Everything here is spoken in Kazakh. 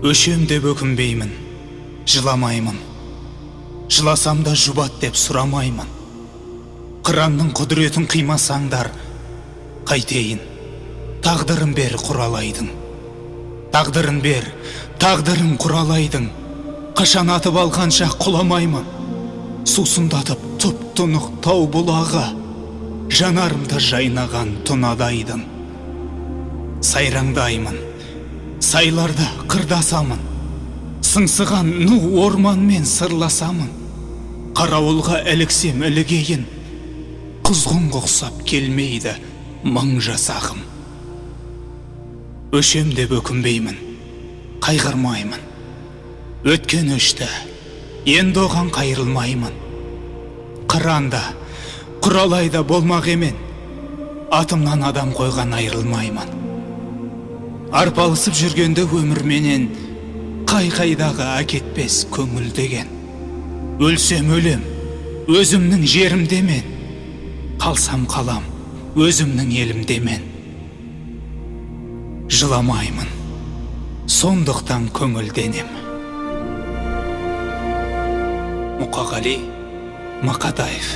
Өшем деп өкінбеймін, жыламаймын. Жыласам да жұбат деп сұрамаймын. Қыранның құдіретін қимасаңдар, қайтейін, тағдырын бер құралайдың. Тағдырын бер, тағдырын құралайдың. Қашан атып алғанша құламаймын. Сусындатып тұп-тұнық тау бұлағы, жанарымда жайнаған тұнадайдың. Сайраңдаймын, сайларда қырдасамын. Сыңсыған ну орманмен сырласамын. Қарауылға іліксем ілігейін, құзғын құқсап келмейді мың жасағым. Өшем деп өкінбеймін, қайғырмаймын. Өткен өшті, енді оған қайрылмаймын. Қыранда, құралайда болмақ емен, атымнан адам қойған айрылмаймын. Арпалысып жүргенде өмірменен, қай-қайдағы әкетпес көңіл деген. Өлсем өлем, өзімнің жерімде мен. Қалсам қалам, өзімнің елімде мен. Жыламаймын, сондықтан көңілденем. Мұқағали Мақатаев.